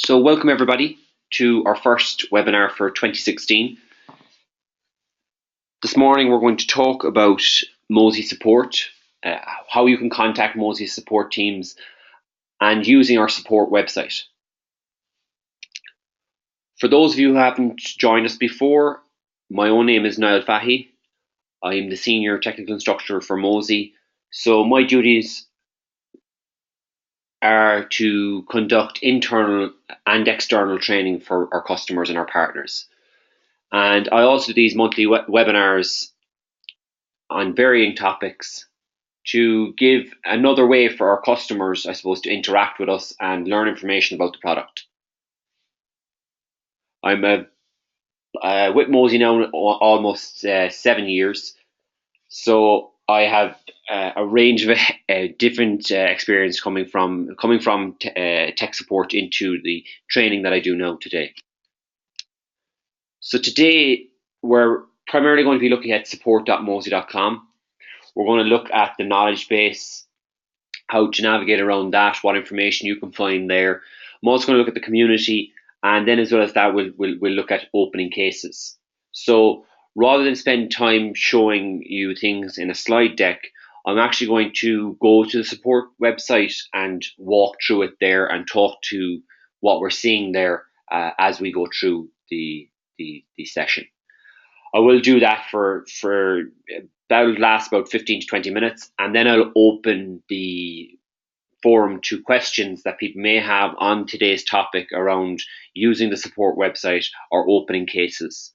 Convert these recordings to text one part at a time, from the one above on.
So welcome everybody to our first webinar for 2016. This morning we're going to talk about Mozy Support, how you can contact Mozy support teams and using our support website. For those of you who haven't joined us before, my own name is Niall. I'm the Senior Technical Instructor for Mozy. So my duties are to conduct internal and external training for our customers and our partners. And I also do these monthly webinars on varying topics to give another way for our customers, I suppose, to interact with us and learn information about the product. I'm with Mozy now almost 7 years, so I have a range of different experience coming from tech support into the training that I do now today. So today we're primarily going to be looking at support.mozy.com. We're going to look at the knowledge base, how to navigate around that, what information you can find there. I'm also going to look at the community, and then as well as that, we'll look at opening cases. So rather than spend time showing you things in a slide deck, I'm actually going to go to the support website and walk through it there and talk to what we're seeing there as we go through the session. I will do that for that'll last about 15 to 20 minutes, and then I'll open the forum to questions that people may have on today's topic around using the support website or opening cases.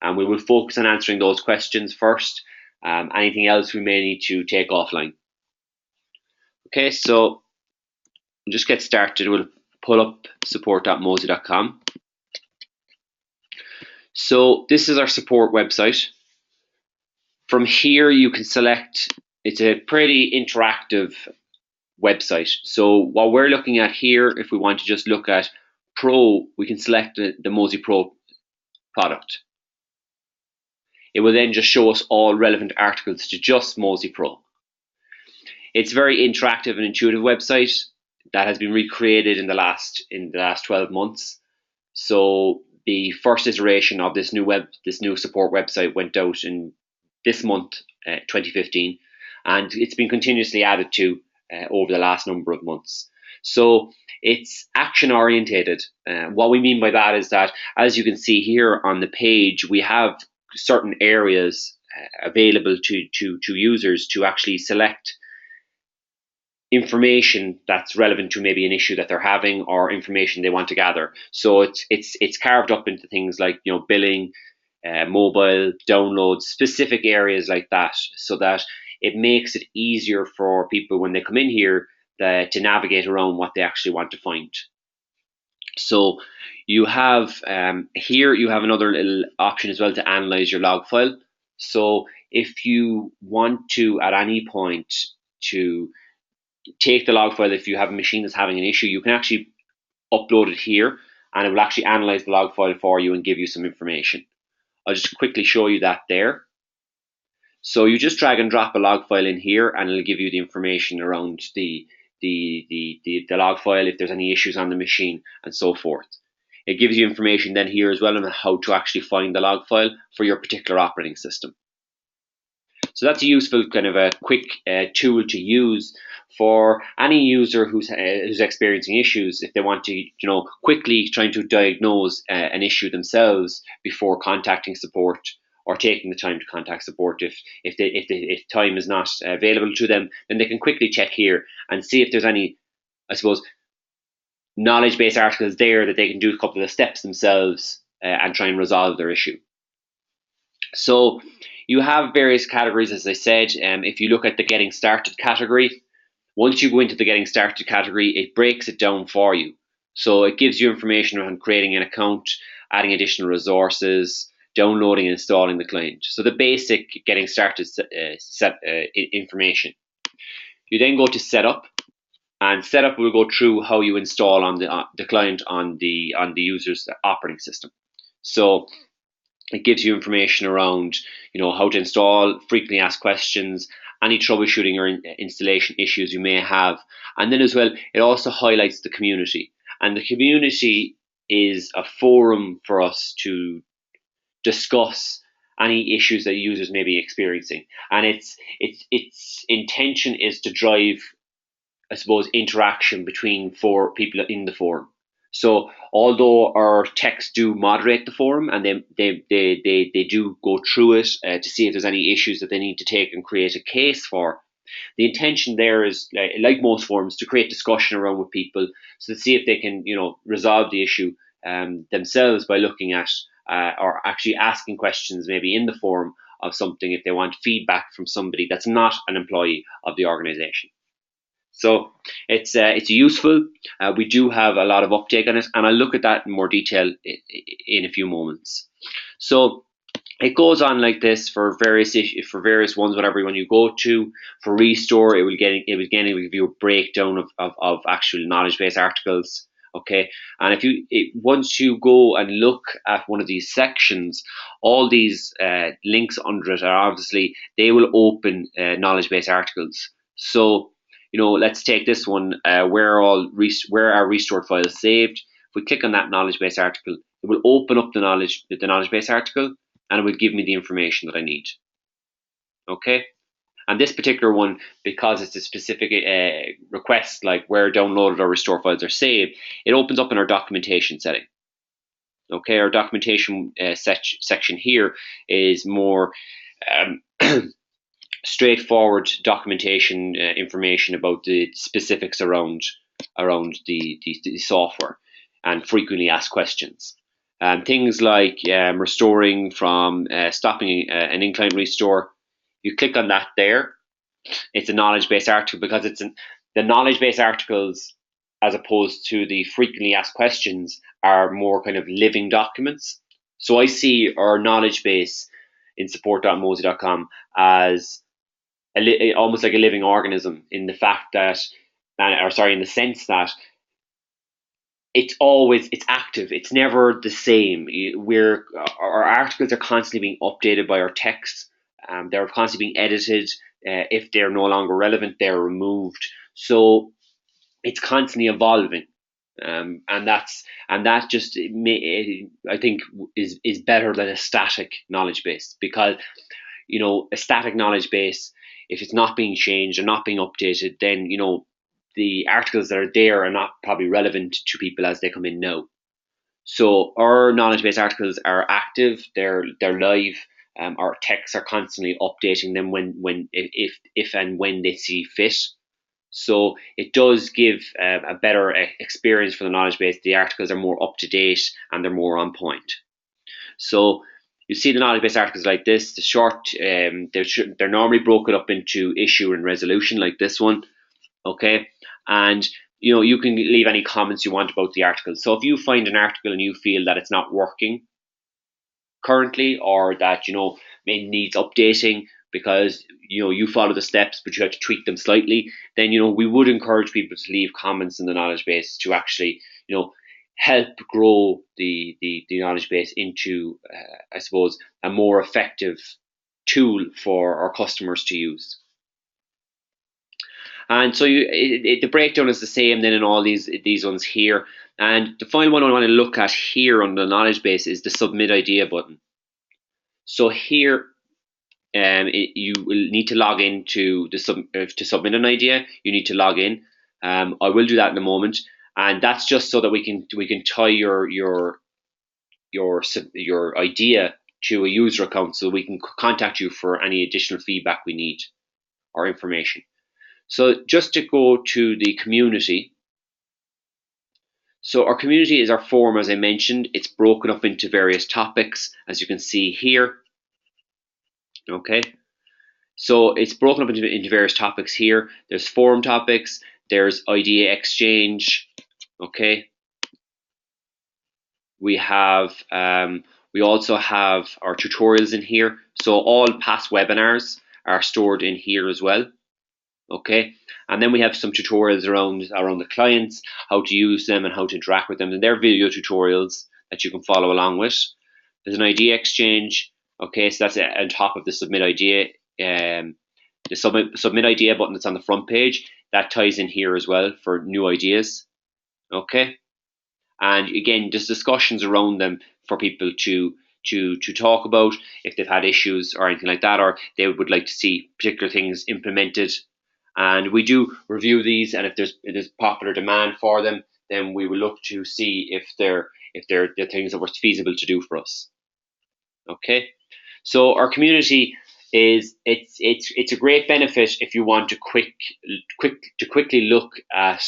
And we will focus on answering those questions first. Anything else we may need to take offline. Okay, so we'll just get started. We'll pull up support.mozy.com. So this is our support website. From here, you can select, it's a pretty interactive website. So what we're looking at here, if we want to just look at Pro, we can select the Mozy Pro product. It will then just show us all relevant articles to just Mozy Pro. It's a very interactive and intuitive website that has been recreated in the last 12 months. So the first iteration of this new support website went out in this month, 2015, and it's been continuously added to over the last number of months. So it's action orientated. What we mean by that is that, as you can see here on the page, we have certain areas available to users to actually select information that's relevant to maybe an issue that they're having or information they want to gather. So it's carved up into things like, you know, billing, mobile, downloads, specific areas like that, so that it makes it easier for people when they come in here to navigate around what they actually want to find. So you have here you have another little option as well to analyze your log file. So if you want to at any point to take the log file, if you have a machine that's having an issue, you can actually upload it here and it will actually analyze the log file for you and give you some information. I'll just quickly show you that there. So you just drag and drop a log file in here and it'll give you the information around the log file, if there's any issues on the machine and so forth. It gives you information then here as well on how to actually find the log file for your particular operating system. So that's a useful kind of a quick tool to use for any user who's experiencing issues, if they want to, you know, quickly trying to diagnose an issue themselves before contacting support or taking the time to contact support. If time is not available to them, then they can quickly check here and see if there's any, I suppose, knowledge base articles there that they can do a couple of steps themselves and try and resolve their issue. So you have various categories, as I said. If you look at the Getting Started category, once you go into the Getting Started category, it breaks it down for you. So it gives you information on creating an account, adding additional resources, downloading and installing the client. So the basic Getting Started information. You then go to Setup, and Setup will go through how you install on the client on the user's operating system. So it gives you information around, you know, how to install, frequently asked questions, any troubleshooting or installation issues you may have. And then as well, it also highlights the community. And the community is a forum for us to discuss any issues that users may be experiencing. And its intention is to drive, I suppose, interaction between four people in the forum. So although our techs do moderate the forum and they do go through it to see if there's any issues that they need to take and create a case for, the intention there is, like most forums, to create discussion around with people, so to see if they can, resolve the issue themselves by looking at or actually asking questions maybe in the forum of something if they want feedback from somebody that's not an employee of the organization. So it's useful. We do have a lot of uptake on it, and I'll look at that in more detail in a few moments. So it goes on like this for various issues, for various ones. Whatever one you go to, for Restore, it will give you a breakdown of actual knowledge base articles. Okay, and once you go and look at one of these sections, all these links under it are obviously, they will open knowledge base articles. So let's take this one. Where are restored files saved? If we click on that knowledge base article, it will open up the knowledge base article, and it will give me the information that I need. Okay, and this particular one, because it's a specific request, like where downloaded or restore files are saved, it opens up in our documentation setting. Okay, our documentation section here is more straightforward documentation information about the specifics around the software and frequently asked questions. Things like restoring from stopping an in-client restore. You click on that there. It's a knowledge base article, because the knowledge base articles, as opposed to the frequently asked questions, are more kind of living documents. So I see our knowledge base in support.mozy.com as almost like a living organism, in the fact that, in the sense that it's active. It's never the same. Our articles are constantly being updated by our techs. They're constantly being edited. If they're no longer relevant, they're removed. So it's constantly evolving, and that just I think is better than a static knowledge base, because a static knowledge base, if it's not being changed or not being updated, then the articles that are there are not probably relevant to people as they come in now. So our knowledge base articles are active, they're live. Our techs are constantly updating them if and when they see fit. So it does give a better experience for the knowledge base. The articles are more up to date and they're more on point. So you see the knowledge base articles like this. The short, they're normally broken up into issue and resolution, like this one. Okay, and you can leave any comments you want about the article. So if you find an article and you feel that it's not working currently, or that maybe needs updating because you follow the steps but you have to tweak them slightly, then we would encourage people to leave comments in the knowledge base to actually help grow the knowledge base into I suppose a more effective tool for our customers to use. And so the breakdown is the same then in all these ones here. And the final one I want to look at here on the knowledge base is the submit idea button. So here you will need to log in to submit an idea. You need to log in. I will do that in a moment, and that's just so that we can tie your idea to a user account, so we can contact you for any additional feedback we need or information. So just to go to the community. So our community is our forum, as I mentioned. It's broken up into various topics, as you can see here. Okay, so it's broken up into various topics here. There's forum topics, there's idea exchange. Okay, we also have our tutorials in here. So all past webinars are stored in here as well. Okay, and then we have some tutorials around the clients, how to use them and how to interact with them, and they're video tutorials that you can follow along with. There's an idea exchange. Okay, so that's on top of the submit idea. The submit idea button that's on the front page, that ties in here as well for new ideas. Okay, And again, there's discussions around them for people to talk about if they've had issues or anything like that, or they would like to see particular things implemented. And we do review these, and if there's popular demand for them, then we will look to see if they're the things that were feasible to do for us. Okay, so our community is it's a great benefit if you want to quickly look at,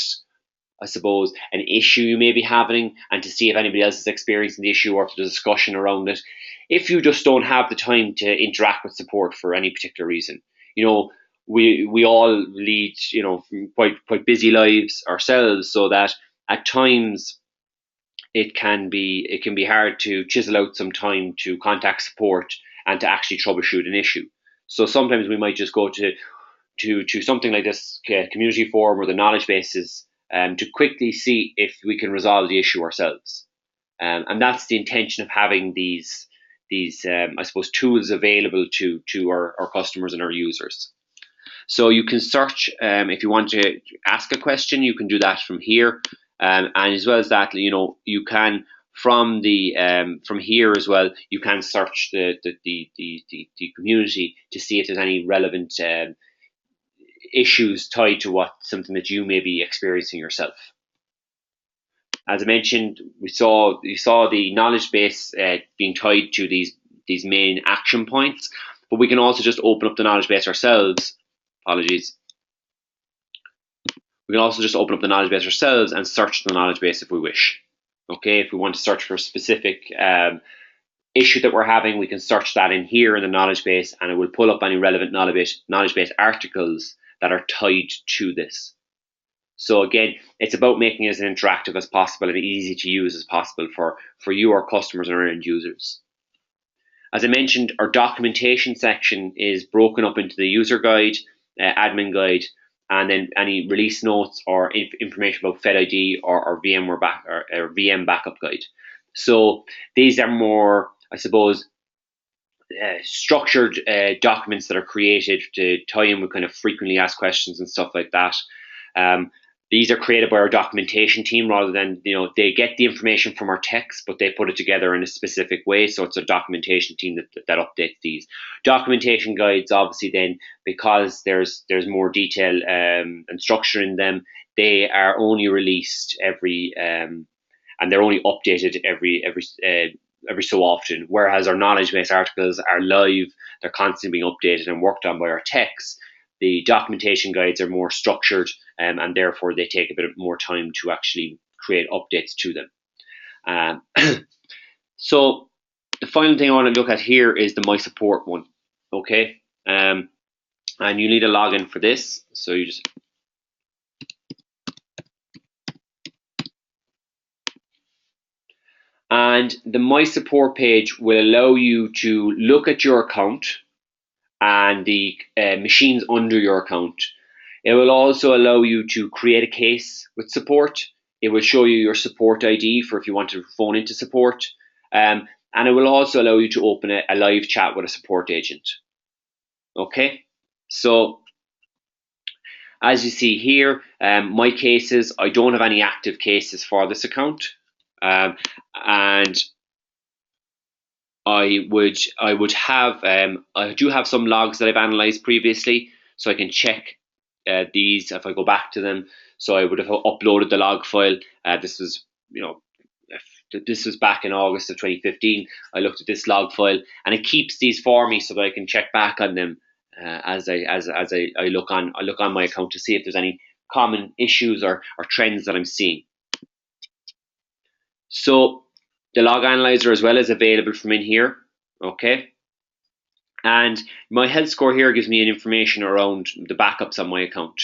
I suppose, an issue you may be having and to see if anybody else is experiencing the issue or if there's a discussion around it. If you just don't have the time to interact with support for any particular reason, we all lead, quite busy lives ourselves, so that at times it can be hard to chisel out some time to contact support and to actually troubleshoot an issue. So sometimes we might just go to something like this community forum or the knowledge bases to quickly see if we can resolve the issue ourselves. And that's the intention of having these I suppose tools available to our customers and our users. So you can search if you want to ask a question, you can do that from here, and as well as that, you can from here as well. You can search the community to see if there's any relevant issues tied to something that you may be experiencing yourself. As I mentioned, you saw the knowledge base being tied to these main action points, but we can also just open up the knowledge base ourselves. Apologies. We can also just open up the knowledge base ourselves and search the knowledge base if we wish. Okay, if we want to search for a specific issue that we're having, we can search that in here in the knowledge base, and it will pull up any relevant knowledge base articles that are tied to this. So again, it's about making it as interactive as possible and easy to use as possible for you, our customers, and our end users. As I mentioned, our documentation section is broken up into the user guide, admin guide, and then any release notes or information about FedID or VM backup guide. So these are more, I suppose, structured documents that are created to tie in with kind of frequently asked questions and stuff like that. These are created by our documentation team rather than, they get the information from our text, but they put it together in a specific way. So it's a documentation team that updates these. Documentation guides, obviously, then, because there's more detail and structure in them, they are only released and they're only updated every so often. Whereas our knowledge base articles are live, they're constantly being updated and worked on by our techs. The documentation guides are more structured, and therefore they take a bit more time to actually create updates to them. So the final thing I want to look at here is the My Support one. Okay, and you need a login for this. So you just and the My Support page will allow you to look at your account and the machines under your account. It will also allow you to create a case with support. It will show you your support ID for if you want to phone into support. And it will also allow you to open a live chat with a support agent. Okay, so as you see here, my cases, I don't have any active cases for this account. And I do have some logs that I've analyzed previously, so I can check these if I go back to them. So I would have uploaded the log file. This was back in August of 2015. I looked at this log file, and it keeps these for me so that I can check back on them as I look on my account to see if there's any common issues or trends that I'm seeing. So the log analyzer as well is available from in here. Okay. And my health score here gives me an information around the backups on my account.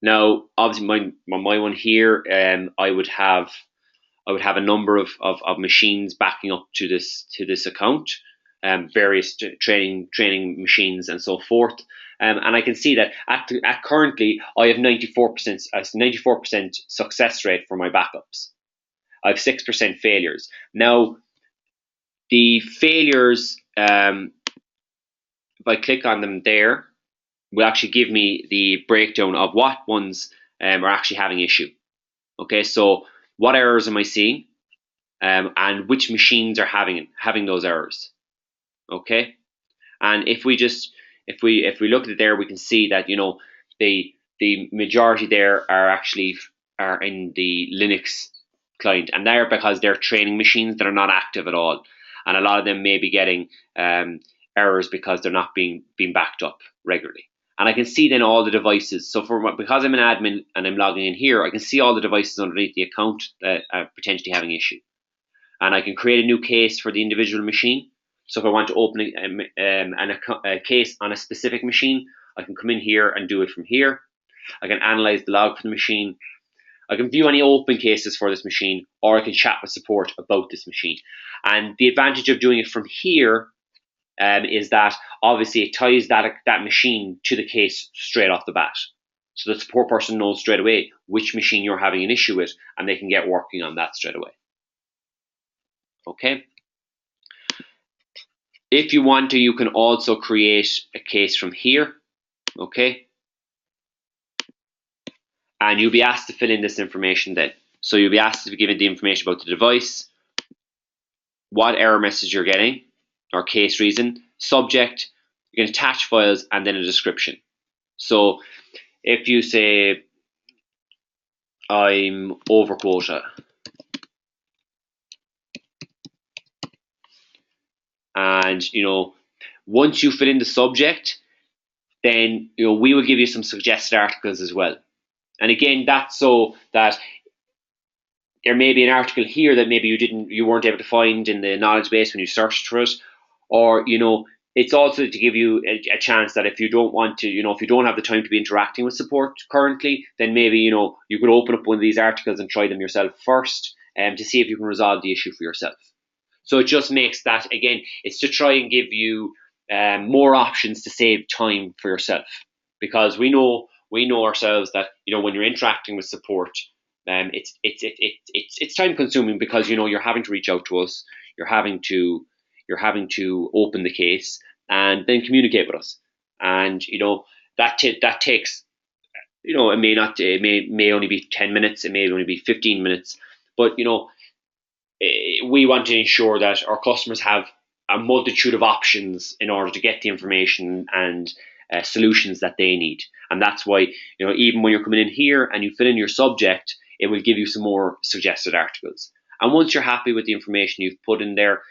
Now, obviously, my one here, I would have a number of machines backing up to this account, various training machines and so forth. And I can see that at currently I have 94% success rate for my backups. I have 6% failures. Now, the failures, if I click on them there, will actually give me the breakdown of what ones are actually having issue. Okay, so what errors am I seeing? and which machines are having those errors. Okay, and if we look at it there, we can see that the majority there are in the Linux client, and they're because they're training machines that are not active at all, and a lot of them may be getting errors because they're not being backed up regularly. And I can see then all the devices. So because I'm an admin and I'm logging in here, I can see all the devices underneath the account that are potentially having issue, and I can create a new case for the individual machine. So if I want to open a case on a specific machine, I can come in here and do it from here. I can analyze the log for the machine. I can view any open cases for this machine, or I can chat with support about this machine. And the advantage of doing it from here is that obviously it ties that machine to the case straight off the bat. So the support person knows straight away which machine you're having an issue with, and they can get working on that straight away. Okay. If you want to, you can also create a case from here. Okay. And you'll be asked to fill in this information then. So you'll be asked to be given the information about the device, what error message you're getting, or case reason, subject, you can attach files, and then a description. So if you say, I'm over quota, and once you fill in the subject, then we will give you some suggested articles as well. And again, that's so that there may be an article here that maybe you weren't able to find in the knowledge base when you searched for it, or it's also to give you a chance that if you don't want to, if you don't have the time to be interacting with support currently, then maybe you could open up one of these articles and try them yourself first, to see if you can resolve the issue for yourself. So it just makes that, again, it's to try and give you more options to save time for yourself, because we know ourselves that when you're interacting with support, it's time consuming, because you're having to reach out to us, you're having to open the case and then communicate with us, and that takes it may only be 10 minutes, it may only be 15 minutes, but we want to ensure that our customers have a multitude of options in order to get the information and solutions that they need. And that's why, even when you're coming in here and you fill in your subject, it will give you some more suggested articles. And once you're happy with the information you've put in there,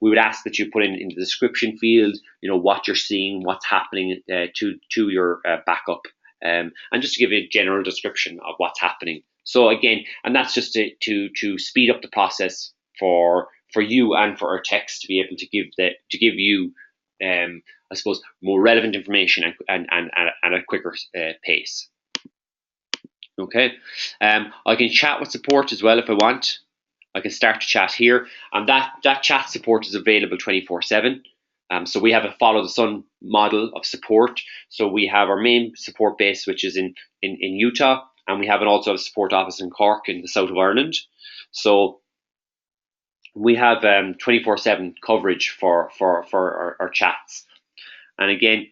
we would ask that you put in the description field, what you're seeing, what's happening to your backup, and just to give you a general description of what's happening. So again, and that's just to speed up the process for you and for our techs to be able to give you, I suppose, more relevant information and a quicker pace. Okay, I can chat with support as well if I want. I can start to chat here, and that chat support is available 24/7. So we have a follow the sun model of support. So we have our main support base, which is in Utah, and we have also a support office in Cork in the south of Ireland. So we have 24/7 coverage for our chats. And again,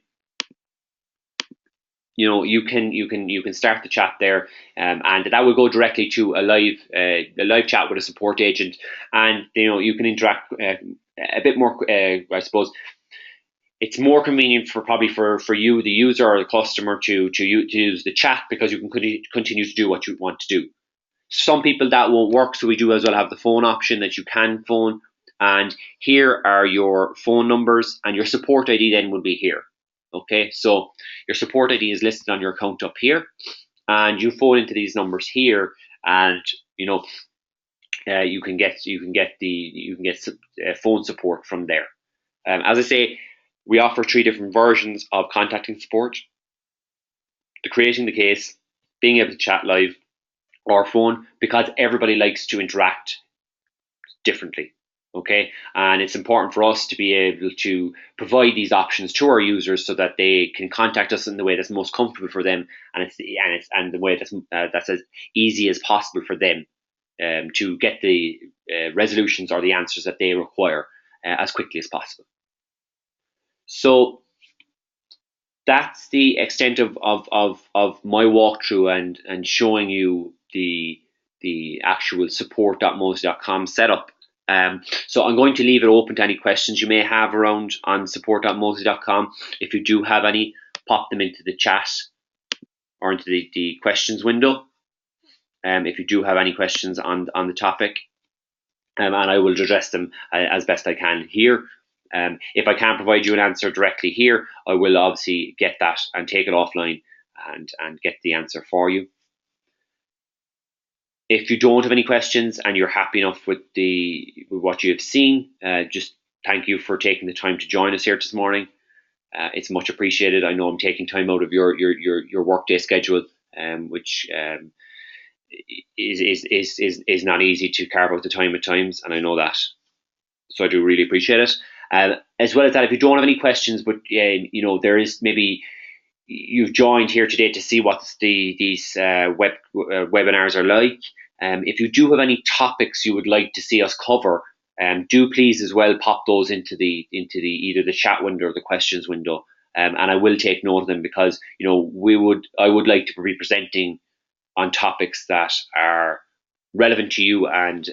you can start the chat there, and that will go directly to a live chat with a support agent, and you can interact a bit more. I suppose it's more convenient for you, the user or the customer, to use the chat, because you can continue to do what you want to do. Some people that won't work, so we do as well have the phone option that you can phone, and here are your phone numbers, and your support ID then will be here. Okay, so your support ID is listed on your account up here, and you phone into these numbers here, and you can get phone support from there. As I say, we offer 3 different versions of contacting support: the creating the case, being able to chat live, or phone, because everybody likes to interact differently. Okay, and it's important for us to be able to provide these options to our users so that they can contact us in the way that's most comfortable for them, and the way that's as easy as possible for them, to get the resolutions or the answers that they require as quickly as possible. So that's the extent of my walkthrough and showing you the the actual support.mozy.com setup. So I'm going to leave it open to any questions you may have around on support.mozy.com. If you do have any, pop them into the chat or into the questions window. If you do have any questions on the topic, and I will address them as best I can here. If I can't provide you an answer directly here, I will obviously get that and take it offline and get the answer for you. If you don't have any questions and you're happy enough with what you have seen, just thank you for taking the time to join us here this morning. It's much appreciated. I know I'm taking time out of your workday schedule, which is not easy to carve out the time at times, and I know that. So I do really appreciate it. As well as that, if you don't have any questions, but there is maybe you've joined here today to see what these webinars are like. If you do have any topics you would like to see us cover, do please as well pop those into the either the chat window or the questions window, and I will take note of them, because I would like to be presenting on topics that are relevant to you and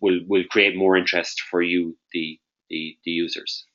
will create more interest for you, the users.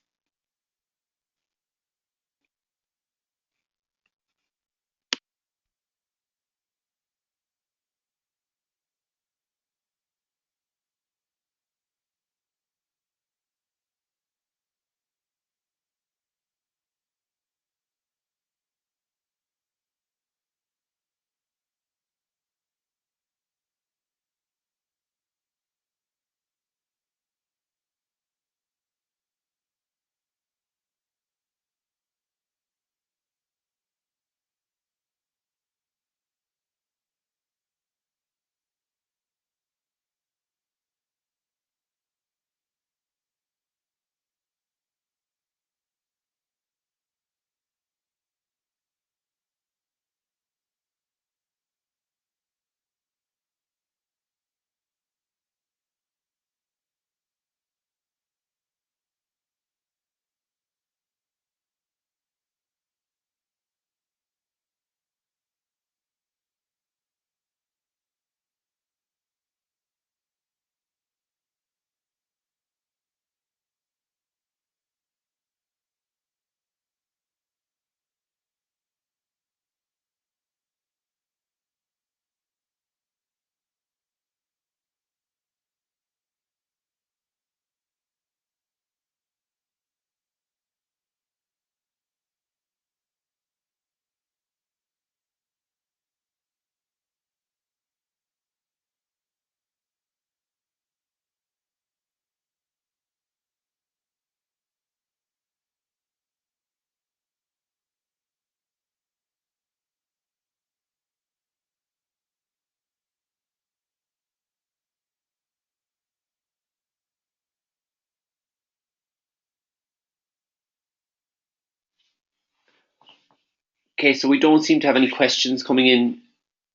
Okay, so we don't seem to have any questions coming in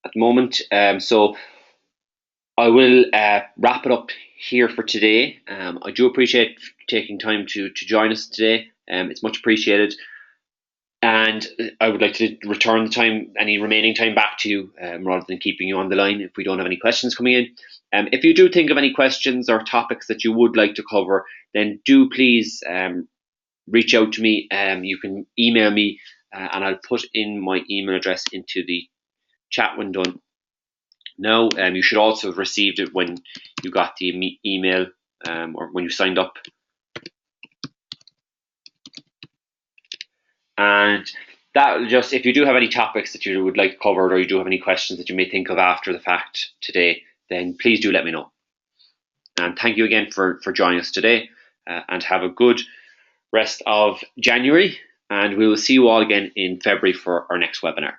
at the moment. So I will wrap it up here for today. I do appreciate taking time to join us today. It's much appreciated. And I would like to return the time, any remaining time, back to you, rather than keeping you on the line if we don't have any questions coming in. If you do think of any questions or topics that you would like to cover, then do please reach out to me. You can email me, and I'll put in my email address into the chat window now. You should also have received it when you got the email, or when you signed up. And that just, if you do have any topics that you would like covered, or you do have any questions that you may think of after the fact today, then please do let me know. And thank you again for joining us today, and have a good rest of January. And we will see you all again in February for our next webinar.